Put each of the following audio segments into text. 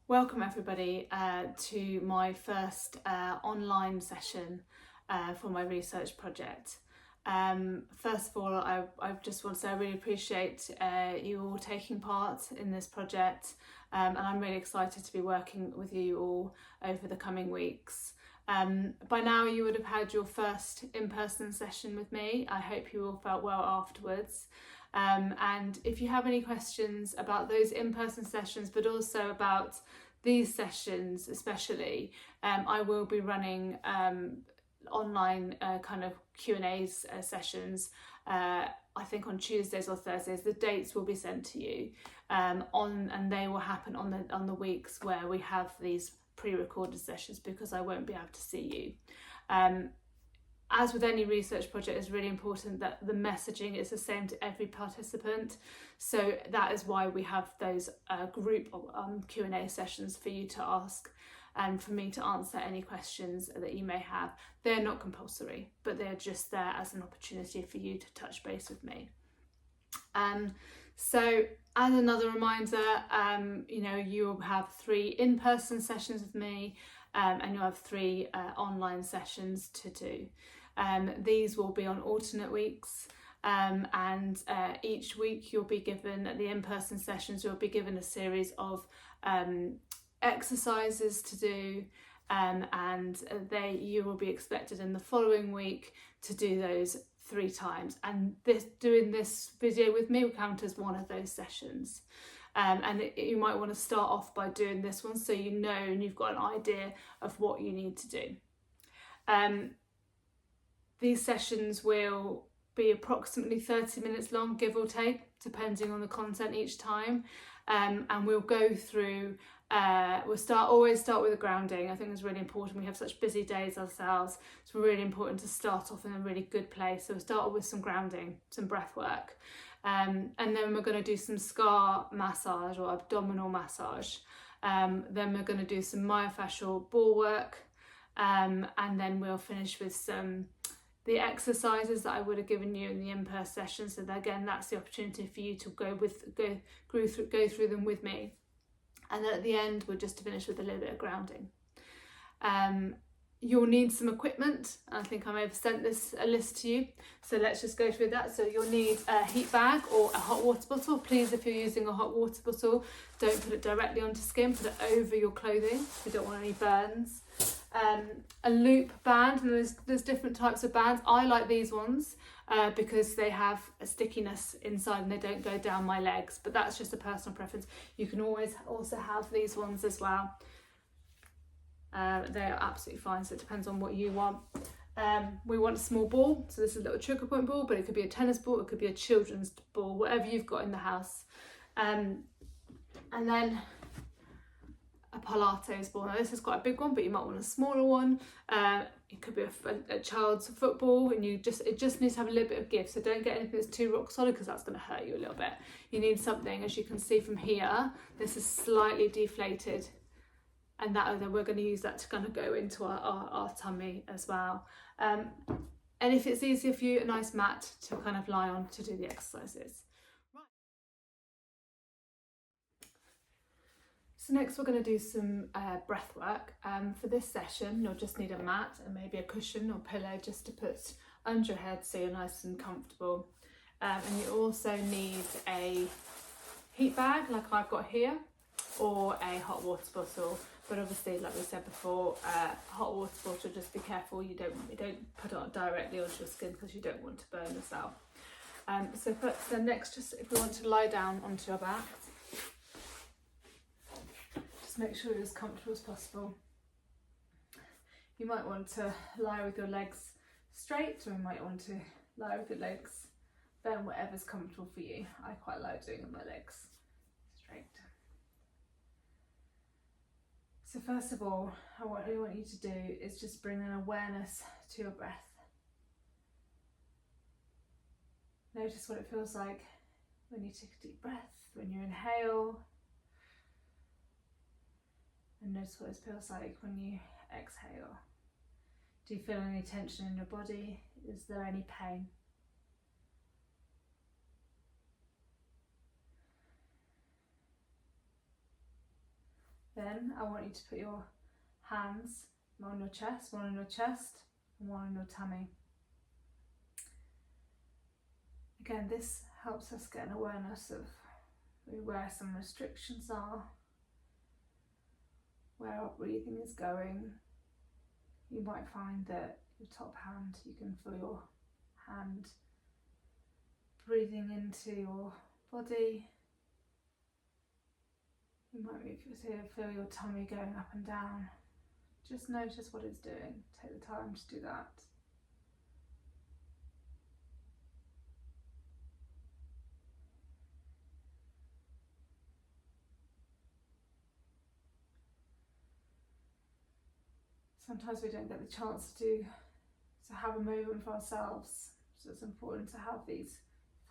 Welcome everybody to my first online session for my research project. First of all, I just want to say I really appreciate you all taking part in this project, and I'm really excited to be working with you all over the coming weeks. By now you would have had your first in-person session with me. I hope you all felt well afterwards. And if you have any questions about those in-person sessions, but also about these sessions especially, I will be running online kind of Q&A sessions, I think on Tuesdays or Thursdays. The dates will be sent to you and they will happen on the weeks where we have these pre-recorded sessions, because I won't be able to see you. As with any research project, it's really important that the messaging is the same to every participant. So that is why we have those group Q&A sessions for you to ask and for me to answer any questions that you may have. They're not compulsory, but they're just there as an opportunity for you to touch base with me. So as another reminder, you'll have 3 in-person sessions with me, and you'll have 3 online sessions to do. These will be on alternate weeks, and each week you'll be given, at the in-person sessions, you'll be given a series of exercises to do, and you will be expected in the following week to do those 3 times, and doing this video with me will count as one of those sessions. You might want to start off by doing this one so you know and you've got an idea of what you need to do. These sessions will be approximately 30 minutes long, give or take, depending on the content each time. And we'll go through, always start with a grounding. I think it's really important. We have such busy days ourselves. It's really important to start off in a really good place. So we'll start with some grounding, some breath work. And then we're going to do some scar massage or abdominal massage. Then we're going to do some myofascial ball work. And then we'll finish with the exercises that I would have given you in the in-person session. So that, again, that's the opportunity for you to go through them with me. And then at the end, we'll just finish with a little bit of grounding. You'll need some equipment. I think I may have sent a list to you. So let's just go through that. So you'll need a heat bag or a hot water bottle. Please, if you're using a hot water bottle, don't put it directly onto skin, put it over your clothing. We don't want any burns. A loop band, and there's different types of bands. I like these ones because they have a stickiness inside and they don't go down my legs, but that's just a personal preference. You can always also have these ones as well. They are absolutely fine, so it depends on what you want. We want a small ball, so this is a little trigger point ball, but it could be a tennis ball, it could be a children's ball, whatever you've got in the house. And then a Pilates ball. Now this is quite a big one, but you might want a smaller one. It could be a child's football, and it just needs to have a little bit of give. So don't get anything that's too rock solid, because that's going to hurt you a little bit. You need something, as you can see from here, this is slightly deflated, and then we're going to use that to kind of go into our tummy as well. And if it's easier for you, a nice mat to kind of lie on to do the exercises. So next we're going to do some breath work. For this session, you'll just need a mat and maybe a cushion or pillow just to put under your head so you're nice and comfortable. And you also need a heat bag like I've got here, or a hot water bottle. But obviously, like we said before, hot water bottle, just be careful you don't put it directly onto your skin, because you don't want to burn yourself. So next, just if we want to lie down onto your back, make sure you're as comfortable as possible. You might want to lie with your legs straight, or you might want to lie with your legs bent, whatever's comfortable for you. I quite like doing with my legs straight. So first of all, what I want you to do is just bring an awareness to your breath. Notice what it feels like when you take a deep breath, when you inhale. And notice what it feels like when you exhale. Do you feel any tension in your body? Is there any pain? Then I want you to put your hands, one on your chest, one on your chest, and one on your tummy. Again, this helps us get an awareness of where some restrictions are, where our breathing is going. You might find that your top hand, you can feel your hand breathing into your body. You might feel your tummy going up and down. Just notice what it's doing. Take the time to do that. Sometimes we don't get the chance to have a moment for ourselves, so it's important to have these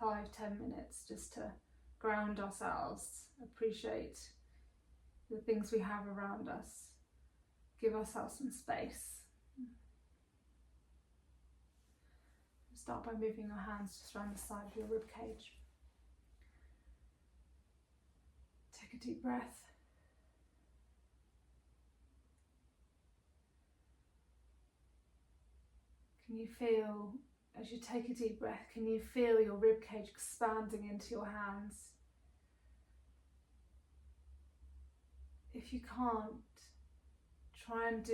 5-10 minutes just to ground ourselves, appreciate the things we have around us, give ourselves some space. Start by moving your hands just around the side of your rib cage. Take a deep breath. Can you feel, as you take a deep breath, can you feel your rib cage expanding into your hands? If you can't, try and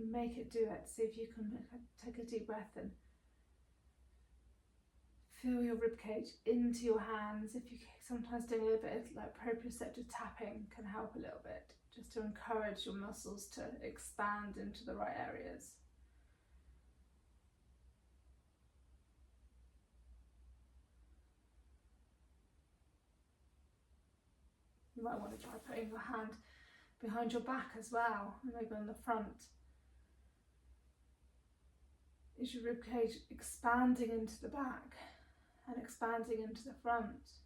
make it do it. See if you can take a deep breath and feel your rib cage into your hands. If you sometimes doing a little bit of like proprioceptive tapping can help a little bit, just to encourage your muscles to expand into the right areas. You might want to try putting your hand behind your back as well, and maybe on the front. Is your rib cage expanding into the back and expanding into the front?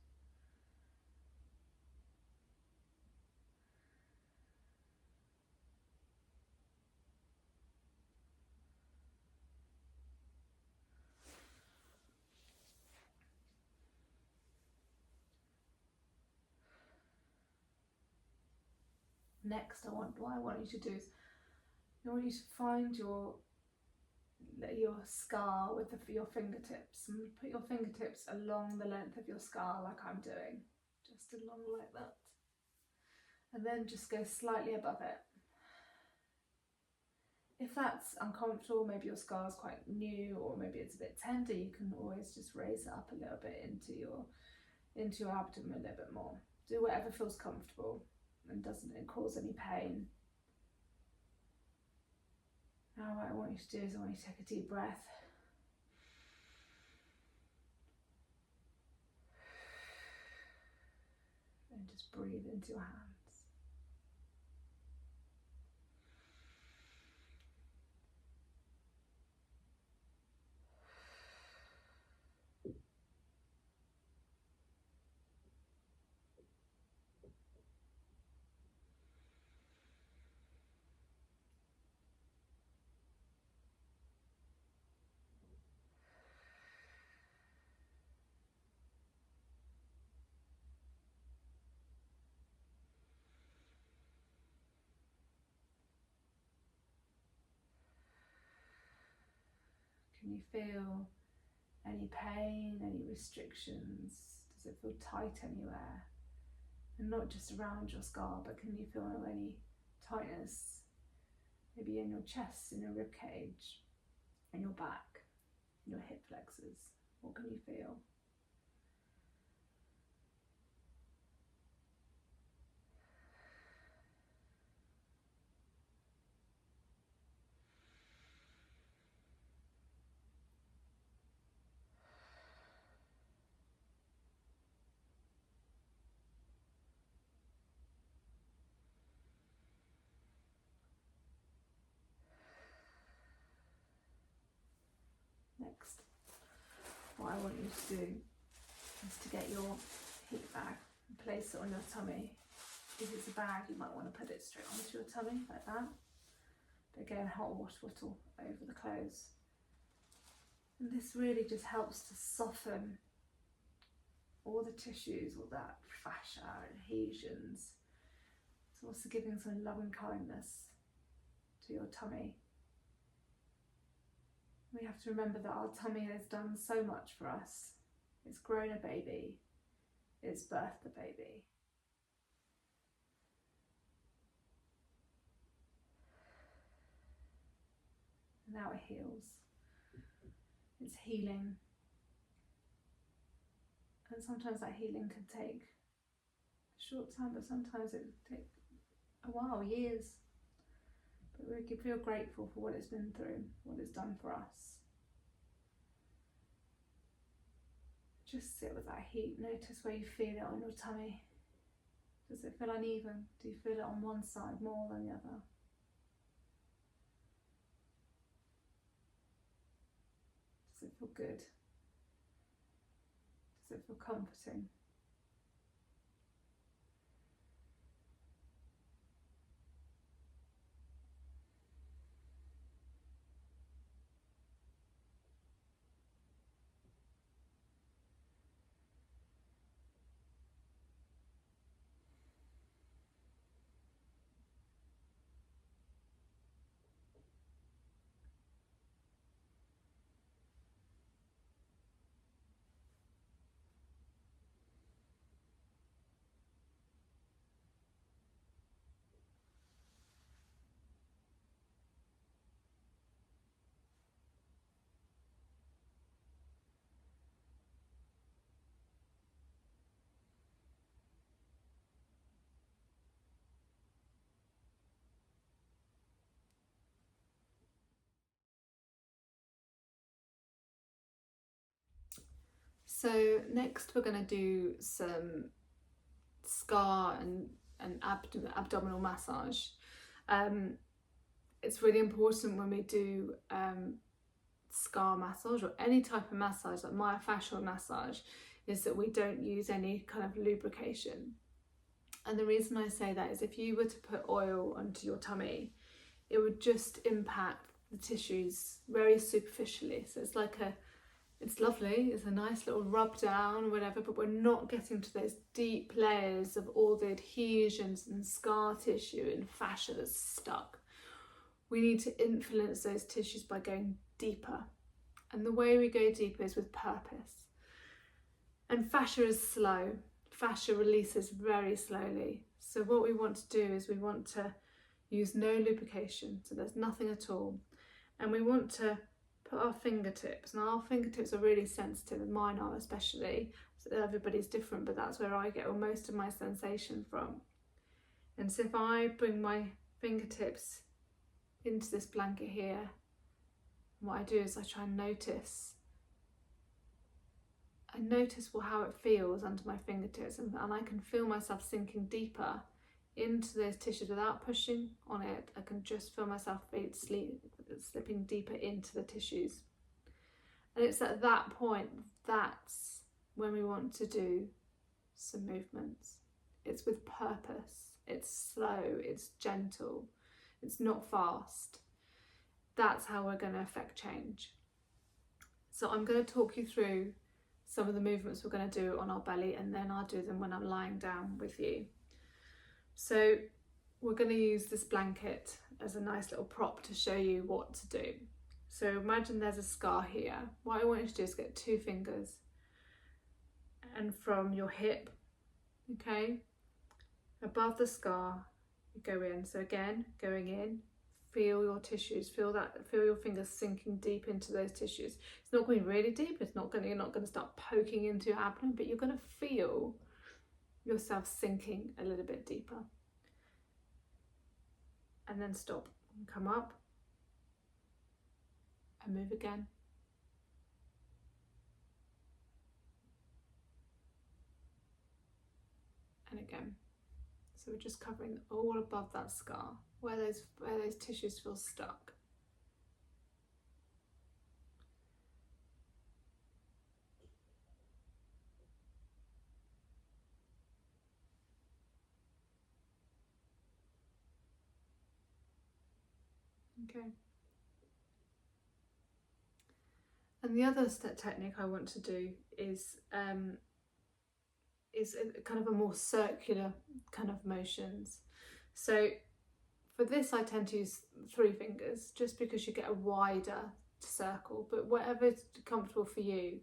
Next, what I want you to do is, I want you to find your scar with your fingertips, and put your fingertips along the length of your scar like I'm doing, just along like that, and then just go slightly above it. If that's uncomfortable, maybe your scar is quite new, or maybe it's a bit tender, you can always just raise it up a little bit into your abdomen a little bit more. Do whatever feels comfortable and doesn't cause any pain. Now what I want you to do is I want you to take a deep breath. And just breathe into your hands. Can you feel any pain, any restrictions? Does it feel tight anywhere? And not just around your scar, but can you feel any tightness? Maybe in your chest, in your rib cage, in your back, in your hip flexors. What can you feel? Next, what I want you to do is to get your heat bag and place it on your tummy. If it's a bag, you might want to put it straight onto your tummy like that. But again, hot water bottle over the clothes. And this really just helps to soften all the tissues, all that fascia, adhesions. It's also giving some loving kindness to your tummy. We have to remember that our tummy has done so much for us. It's grown a baby, it's birthed a baby. Now it heals. It's healing. And sometimes that healing can take a short time, but sometimes it can take a while, years. But we can feel grateful for what it's been through, what it's done for us. Just sit with that heat. Notice where you feel it on your tummy. Does it feel uneven? Do you feel it on one side more than the other? Does it feel good? Does it feel comforting? So next we're going to do some scar and abdominal massage. It's really important when we do scar massage or any type of massage, like myofascial massage, is that we don't use any kind of lubrication. And the reason I say that is if you were to put oil onto your tummy, it would just impact the tissues very superficially. So it's like it's lovely, it's a nice little rub down or whatever, but we're not getting to those deep layers of all the adhesions and scar tissue and fascia that's stuck. We need to influence those tissues by going deeper. And the way we go deeper is with purpose. And fascia is slow. Fascia releases very slowly. So what we want to do is we want to use no lubrication, so there's nothing at all. And we want to put our fingertips, and our fingertips are really sensitive, and mine are especially, so everybody's different, but that's where I get most of my sensation from. And so if I bring my fingertips into this blanket here, what I do is I try and notice how it feels under my fingertips, and I can feel myself sinking deeper into those tissues without pushing on it. I can just feel myself slipping deeper into the tissues. And it's at that point, that's when we want to do some movements. It's with purpose, it's slow, it's gentle, it's not fast. That's how we're going to affect change. So I'm going to talk you through some of the movements we're going to do on our belly, and then I'll do them when I'm lying down with you. So we're going to use this blanket as a nice little prop to show you what to do. So imagine there's a scar here. What I want you to do is get 2 fingers, and from your hip, okay, above the scar, you go in. So again, going in, feel your tissues, feel your fingers sinking deep into those tissues. It's not going really deep, you're not going to start poking into your abdomen, but you're going to feel yourself sinking a little bit deeper. And then stop and come up and move again. And again. So we're just covering all above that scar, where those tissues feel stuck. Okay. And the other technique I want to do is is a kind of a more circular kind of motions. So for this I tend to use 3 fingers just because you get a wider circle, but whatever's comfortable for you.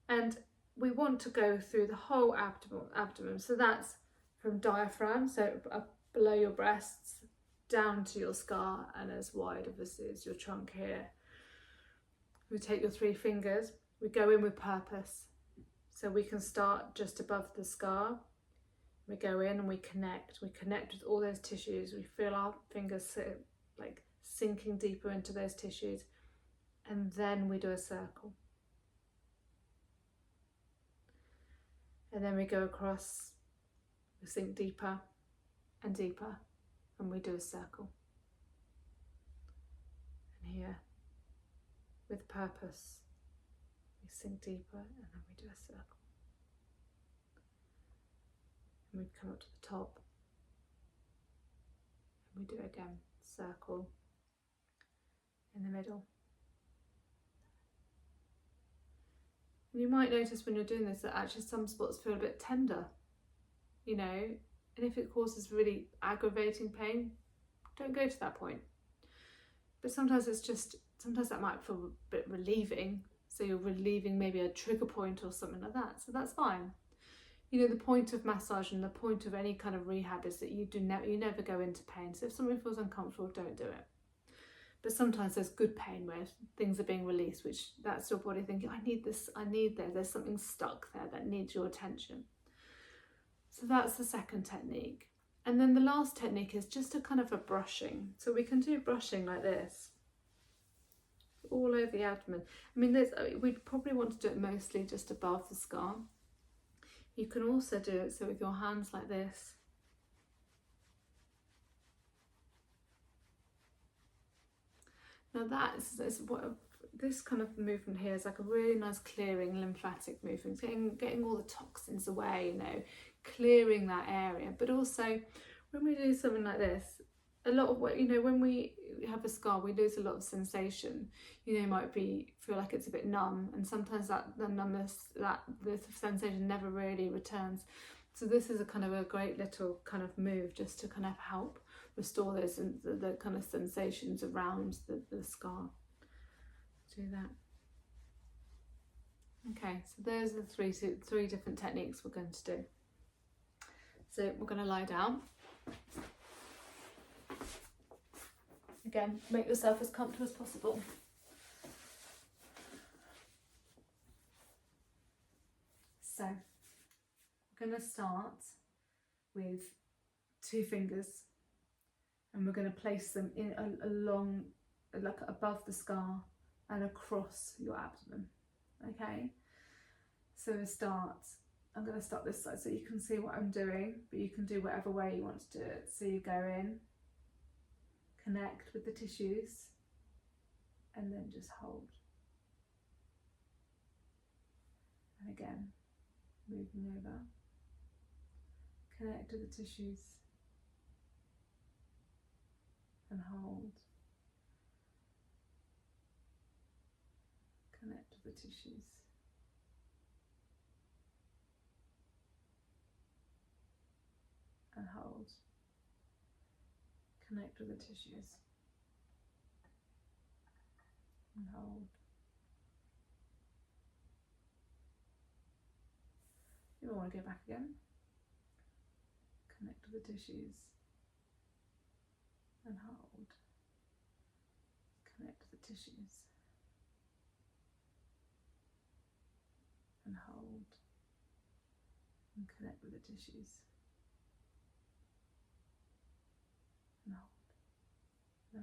And we want to go through the whole abdomen. So that's from diaphragm, so up below your breasts, down to your scar, and as wide obviously as your trunk here. We take your 3 fingers, we go in with purpose. So we can start just above the scar. We go in and we connect with all those tissues. We feel our fingers like sinking deeper into those tissues, and then we do a circle. And then we go across, we sink deeper and deeper, and we do a circle. And here, with purpose, we sink deeper and then we do a circle. And we come up to the top, and we do again, circle in the middle. And you might notice when you're doing this that actually some spots feel a bit tender, you know, and if it causes really aggravating pain, don't go to that point. But sometimes that might feel a bit relieving, so you're relieving maybe a trigger point or something like that, so that's fine. You know, the point of massage and the point of any kind of rehab is that you never go into pain, so if something feels uncomfortable, don't do it. But sometimes there's good pain where things are being released, which that's your body thinking, I need this, there's something stuck there that needs your attention. So that's the second technique. And then the last technique is just a kind of a brushing. So we can do brushing like this, all over the abdomen. I mean, we'd probably want to do it mostly just above the scar. You can also do it so with your hands like this. Now is what this kind of movement here is like a really nice clearing lymphatic movement, getting all the toxins away, you know, clearing that area. But also when we do something like this, a lot of what, you know, when we have a scar, we lose a lot of sensation. You know, might feel like it's a bit numb, and sometimes the numbness, the sensation never really returns. So this is a kind of a great little kind of move just to kind of help restore those the kind of sensations around the scar. Do that. Okay, so those are the three different techniques we're going to do. So we're going to lie down. Again, make yourself as comfortable as possible. So we're going to start with 2 fingers, and we're going to place them in along, like above the scar and across your abdomen. Okay, so I'm going to start this side so you can see what I'm doing, but you can do whatever way you want to do it. So you go in, connect with the tissues, and then just hold. And again, moving over, connect to the tissues and hold. Connect to the tissues and hold. Connect with the tissues and hold. You don't want to go back again. Connect with the tissues and hold. Connect with the tissues and hold. And connect with the tissues and hold. No.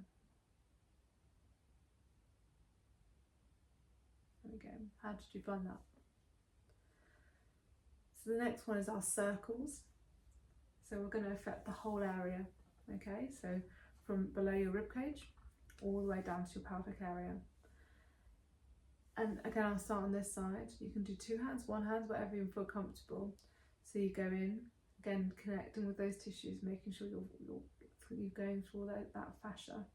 There we go. How did you find that? So the next one is our circles. So we're going to affect the whole area. Okay, so from below your ribcage all the way down to your pelvic area. And again, I'll start on this side. You can do 2 hands, 1 hand, whatever you feel comfortable. So you go in, again connecting with those tissues, making sure you're going through all that fascia,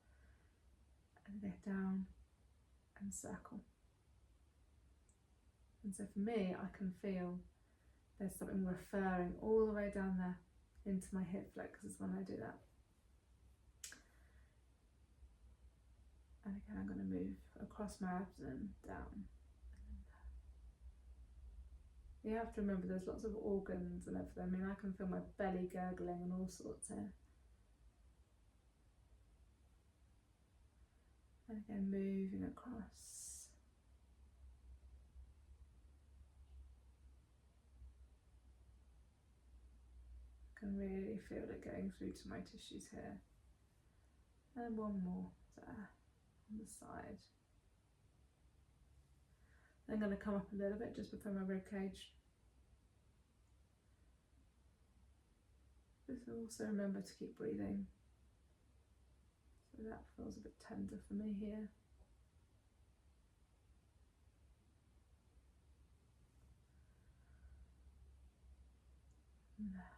and then down and circle. And so for me, I can feel there's something referring all the way down there into my hip flexors when I do that. And again, I'm going to move across my abdomen, down. You have to remember there's lots of organs and everything. I mean, I can feel my belly gurgling and all sorts here. And again, moving across. I can really feel it going through to my tissues here. And one more there on the side. I'm going to come up a little bit just before my rib cage. Just also remember to keep breathing. So that feels a bit tender for me here. And there.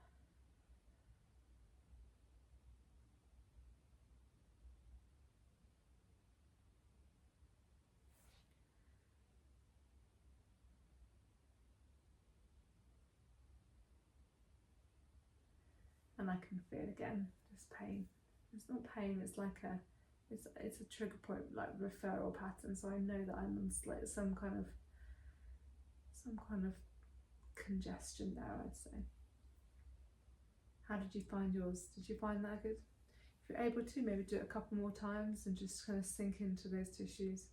And I can feel again this pain. It's not pain, it's like it's a trigger point, like referral pattern. So I know that I'm on like some kind of congestion there, I'd say. How did you find yours? Did you find that good? If you're able to, maybe do it a couple more times and just kind of sink into those tissues.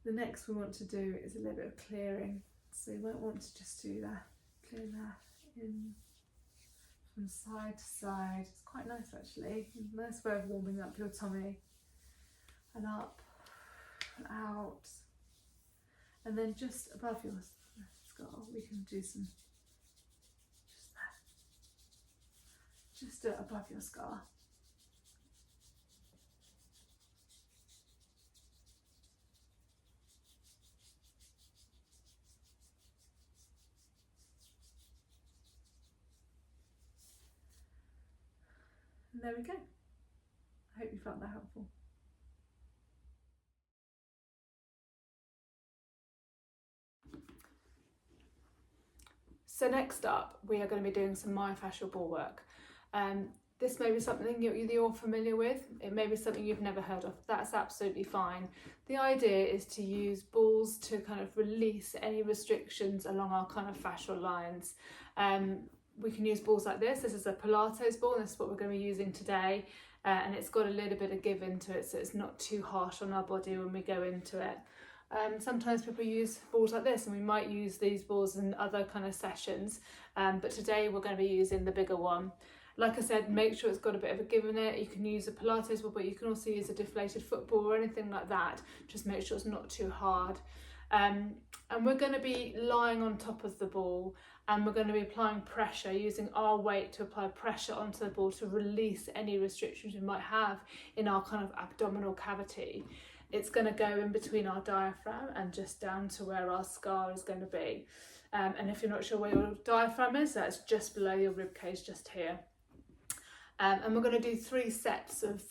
The next we want to do is a little bit of clearing. So you might want to just do that, clear that in from side to side. It's quite nice actually. Nice way of warming up your tummy. And up and out. And then just above your skull, we can do some, just there. Just do it above your skull. And there we go. I hope you found that helpful. So next up, we are going to be doing some myofascial ball work. This may be something you're familiar with. It may be something you've never heard of. That's absolutely fine. The idea is to use balls to kind of release any restrictions along our kind of fascial lines. We can use balls like this. This is a Pilates ball, and this is what we're going to be using today. And it's got a little bit of give into it, so it's not too harsh on our body when we go into it. Sometimes people use balls like this, and we might use these balls in other kind of sessions, but today we're going to be using the bigger one. Like I said, make sure it's got a bit of a give in it. You can use a Pilates ball, but you can also use a deflated football or anything like that. Just make sure it's not too hard. And we're going to be lying on top of the ball, and we're going to be applying pressure, using our weight to apply pressure onto the ball to release any restrictions we might have in our kind of abdominal cavity. It's going to go in between our diaphragm and just down to where our scar is going to be. And if you're not sure where your diaphragm is, that's just below your rib cage, just here. And we're going to do 3 sets of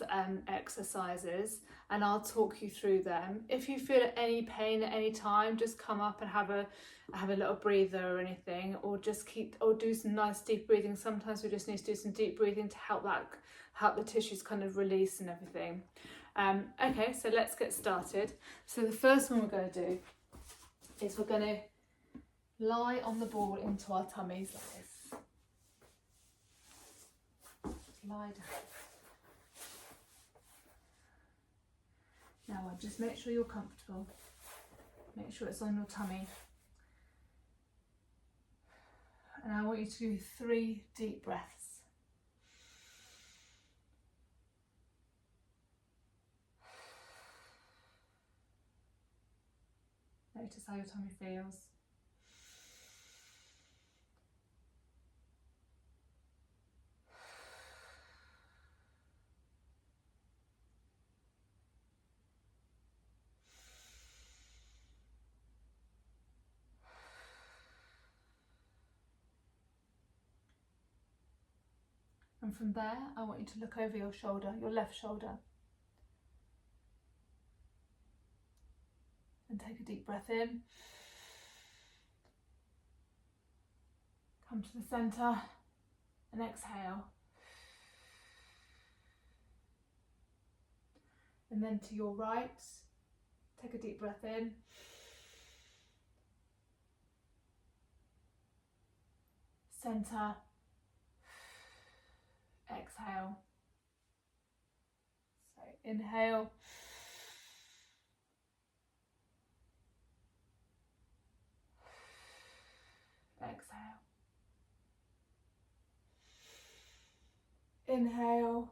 exercises, and I'll talk you through them. If you feel any pain at any time, just come up and have a little breather or anything, or just do some nice deep breathing. Sometimes we just need to do some deep breathing to help the tissues kind of release and everything. Okay, so let's get started. So the first one we're going to do is we're going to lie on the ball into our tummies like this. Lie down. Now just make sure you're comfortable. Make sure it's on your tummy. And I want you to do 3 deep breaths. Notice how your tummy feels. And from there, I want you to look over your shoulder, your left shoulder. And take a deep breath in. Come to the centre and exhale. And then to your right, take a deep breath in. Centre, exhale. So inhale. Exhale. Inhale.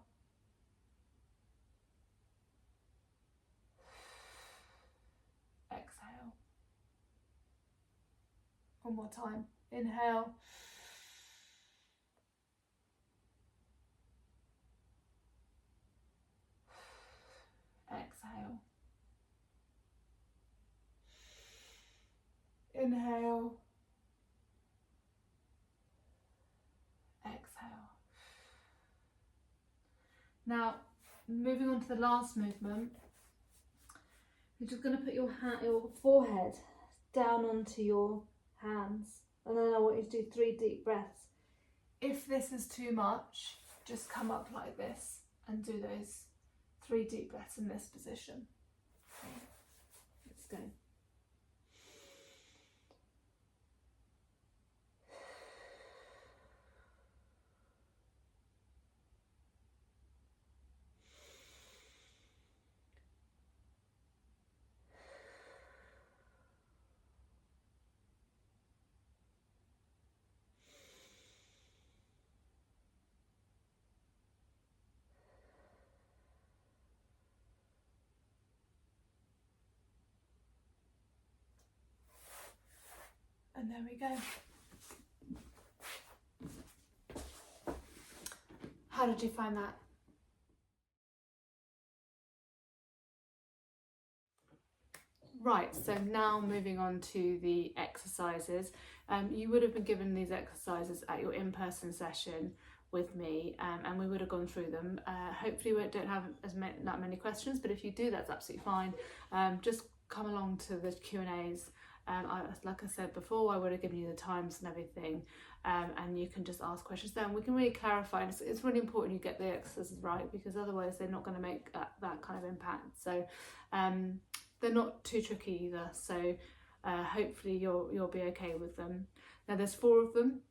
Exhale. One more time. Inhale. Exhale. Inhale. Exhale. Now, moving on to the last movement, you're just going to put your forehead down onto your hands, and then I want you to do 3 deep breaths. If this is too much, just come up like this and do those 3 deep breaths in this position. Okay. Let's go. And there we go. How did you find that? Right, so now moving on to the exercises. You would have been given these exercises at your in-person session with me, and we would have gone through them. Hopefully we don't have that many questions, but if you do, that's absolutely fine. Just come along to the Q&As. Like I said before, I would have given you the times and everything, and you can just ask questions then. We can really clarify. It's really important you get the exercises right, because otherwise they're not going to make that kind of impact. So they're not too tricky either, so hopefully you'll be okay with them. Now there's 4 of them.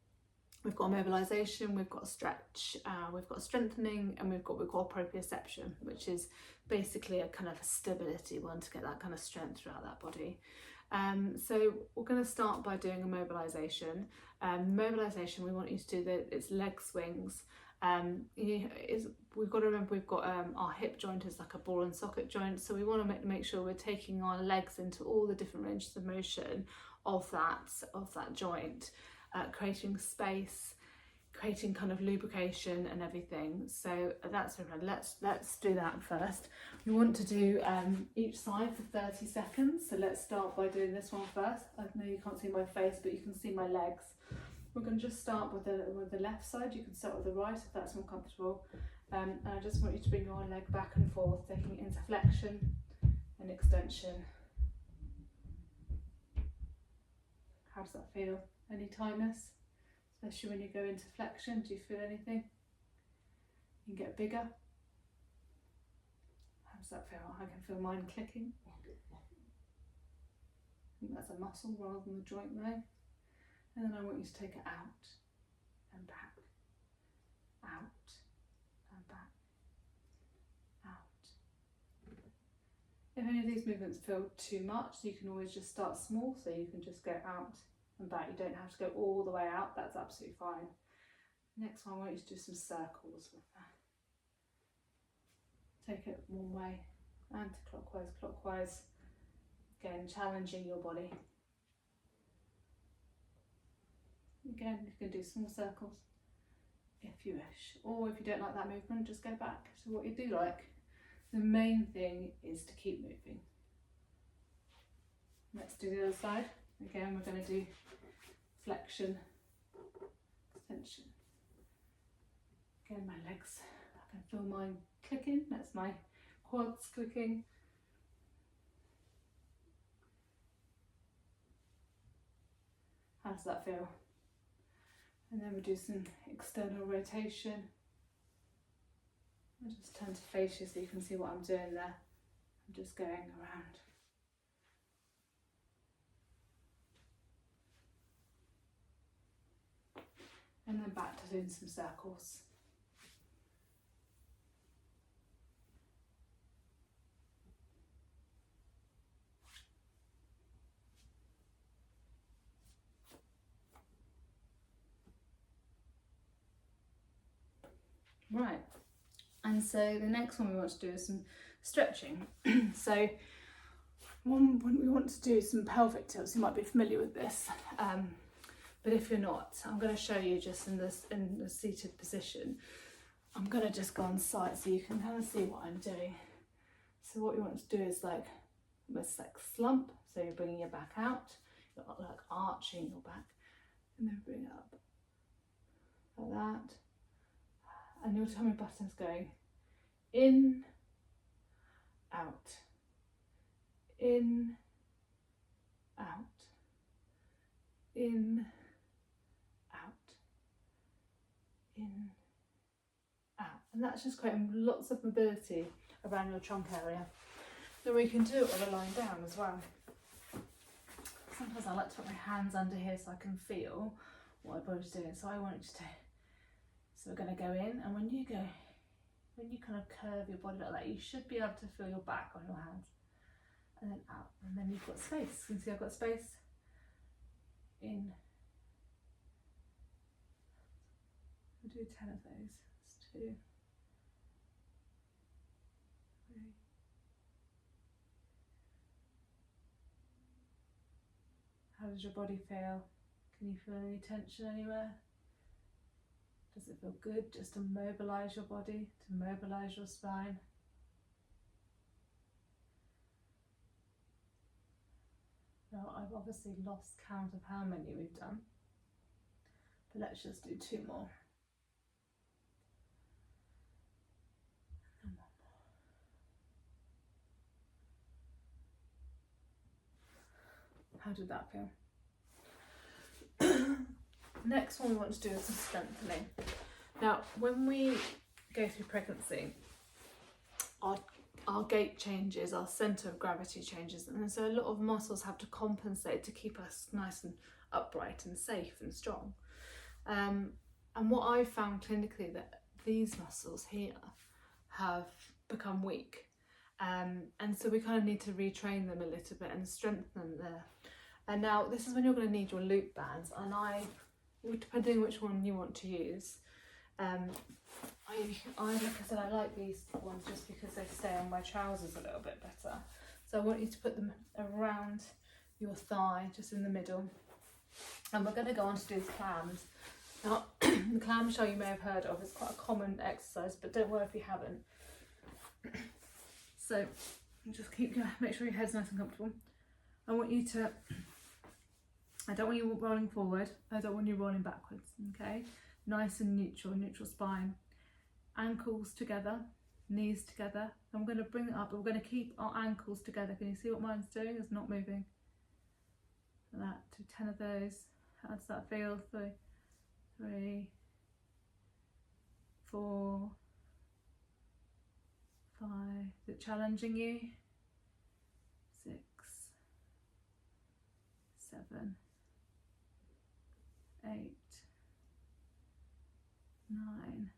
We've got mobilisation, we've got stretch, we've got strengthening, and we've got what we call proprioception, which is basically a kind of a stability one to get that kind of strength throughout that body. So we're going to start by doing a mobilisation. Mobilisation, we want you to do it's leg swings. We've got to remember we've got our hip joint is like a ball and socket joint, so we want to make sure we're taking our legs into all the different ranges of motion of that joint, creating space, creating kind of lubrication and everything. So that's okay. Let's do that first. We want to do each side for 30 seconds. So let's start by doing this one first. I know you can't see my face, but you can see my legs. We're going to just start with the left side. You can start with the right if that's more comfortable. And I just want you to bring your leg back and forth, taking it into flexion and extension. How does that feel? Any tightness? Especially when you go into flexion, do you feel anything? You can get bigger. How does that feel? I can feel mine clicking. I think that's a muscle rather than the joint there. And then I want you to take it out and back, out and back, out. If any of these movements feel too much, you can always just start small, so you can just go out and back. You don't have to go all the way out, that's absolutely fine. Next one, I want you to do some circles with that. Take it one way, anti-clockwise, clockwise. Again, challenging your body. Again, you can do small circles if you wish, or if you don't like that movement, just go back to what you do like. The main thing is to keep moving. Let's do the other side. Again, we're going to do flexion, extension. Again, my legs, I can feel mine clicking, that's my quads clicking. How does that feel? And then we do some external rotation. I'll just turn to face you so you can see what I'm doing there. I'm just going around. And then back to doing some circles. Right, and so the next one we want to do is some stretching. So one we want to do some pelvic tilts. You might be familiar with this, but if you're not, I'm going to show you just in the seated position. I'm going to just go on site so you can kind of see what I'm doing. So what you want to do is like almost like slump. So you're bringing your back out, you're like arching your back, and then bring it up like that. And your tummy button's going in, out, in, out, in, out, in, out. And that's just creating lots of mobility around your trunk area. Then we can do it with a lying down as well. Sometimes I like to put my hands under here so I can feel what my body's doing. So I want it to. So we're going to go in, and when you kind of curve your body like that, you should be able to feel your back on your hands. And then out, and then you've got space. You can see I've got space. In. We'll do 10 of those. That's 2, 3. How does your body feel? Can you feel any tension anywhere? Does it feel good just to mobilise your body, to mobilise your spine? Now, I've obviously lost count of how many we've done, but let's just do 2 more. And 1 more. How did that feel? Next one we want to do is some strengthening. Now, when we go through pregnancy, our gait changes, our centre of gravity changes, and so a lot of muscles have to compensate to keep us nice and upright and safe and strong. And what I've found clinically, that these muscles here have become weak, and so we kind of need to retrain them a little bit and strengthen them there. And now this is when you're going to need your loop bands, and depending on which one you want to use, like I said, I like these ones just because they stay on my trousers a little bit better. So I want you to put them around your thigh, just in the middle. And we're going to go on to do clams. Now, the clam shell you may have heard of, it's quite a common exercise, but don't worry if you haven't. So just make sure your head's nice and comfortable. I don't want you rolling forward, I don't want you rolling backwards, okay? Nice and neutral spine. Ankles together, knees together. I'm going to bring it up, but we're going to keep our ankles together. Can you see what mine's doing? It's not moving. Like that, do 10 of those. How does that feel? 3, 4, 5. Is it challenging you? 6, 7, 8, 9,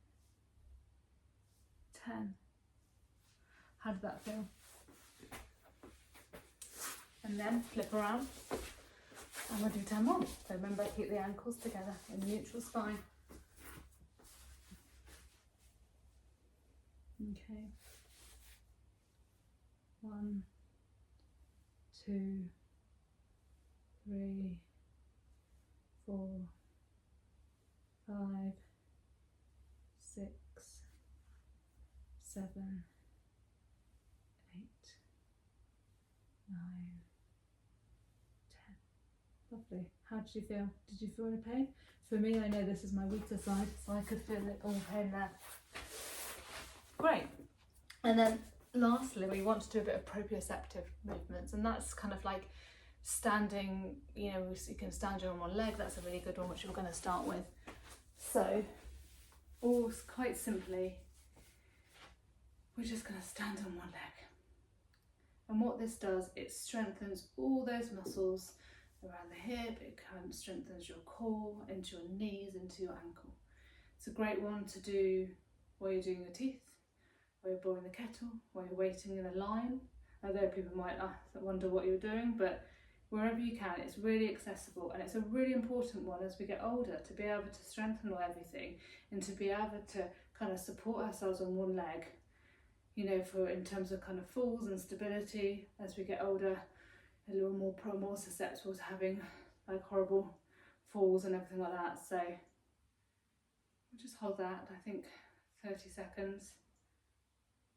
10. How did that feel? And then flip around and we'll do 10 more. So remember, keep the ankles together in neutral spine. Okay. 1, 2, 3, 4, 5, 6, 7, 8, 9, 10. Lovely. How did you feel? Did you feel any pain? For me, I know this is my weaker side, so I could feel it all pain there. Great. And then lastly, we want to do a bit of proprioceptive movements, and that's kind of like standing, you can stand on one leg. That's a really good one, which we're going to start with. So, all quite simply, we're just going to stand on one leg. And what this does, it strengthens all those muscles around the hip, it kind of strengthens your core, into your knees, into your ankle. It's a great one to do while you're doing your teeth, while you're boiling the kettle, while you're waiting in a line. Although people might wonder what you're doing, but wherever you can, it's really accessible, and it's a really important one as we get older, to be able to strengthen all everything and to be able to kind of support ourselves on one leg, you know, for in terms of kind of falls and stability. As we get older, a little more susceptible to having like horrible falls and everything like that. So we'll just hold that, I think 30 seconds,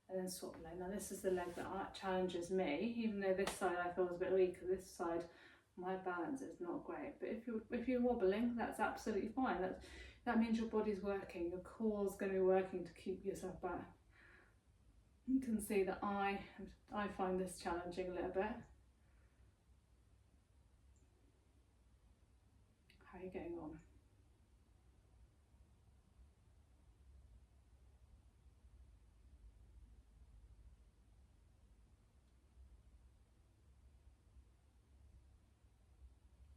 and then swap the leg. Now this is the leg that challenges me, even though this side I feel is a bit weaker. This side, my balance is not great. But if you're wobbling, that's absolutely fine. That means your body's working, your core's going to be working to keep yourself back. You can see that I find this challenging a little bit. How are you getting on?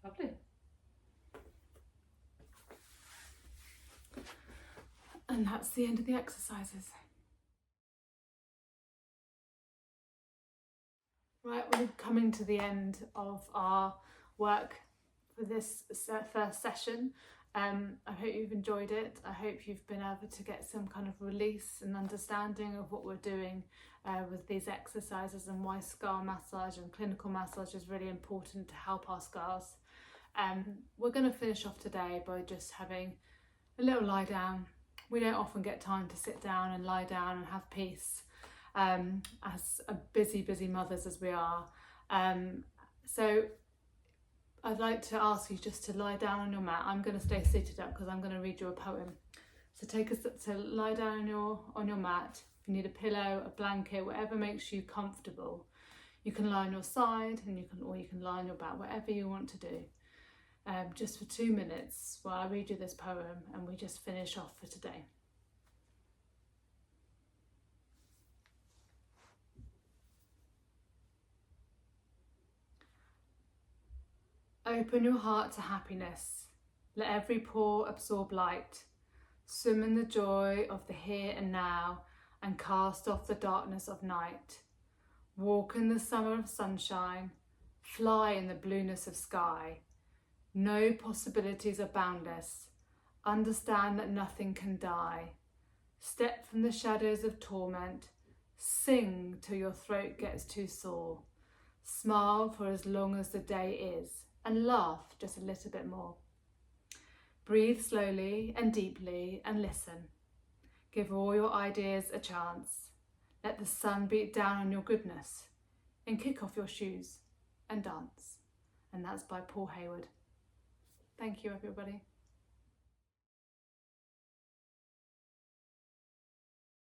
Lovely. And that's the end of the exercises. Right, we're coming to the end of our work for this first session. I hope you've enjoyed it. I hope you've been able to get some kind of release and understanding of what we're doing with these exercises, and why scar massage and clinical massage is really important to help our scars. We're going to finish off today by just having a little lie down. We don't often get time to sit down and lie down and have peace, as busy mothers as we are. So I'd like to ask you just to lie down on your mat. I'm going to stay seated up because I'm going to read you a poem. So lie down on your mat. If you need a pillow, a blanket, whatever makes you comfortable. You can lie on your side, and you can lie on your back, whatever you want to do. Just for 2 minutes while I read you this poem, and we just finish off for today. Open your heart to happiness. Let every pore absorb light. Swim in the joy of the here and now, and cast off the darkness of night. Walk in the summer of sunshine. Fly in the blueness of sky. No possibilities are boundless. Understand that nothing can die. Step from the shadows of torment. Sing till your throat gets too sore. Smile for as long as the day is, and laugh just a little bit more. Breathe slowly and deeply and listen. Give all your ideas a chance. Let the sun beat down on your goodness, and kick off your shoes and dance. And that's by Paul Hayward. Thank you, everybody.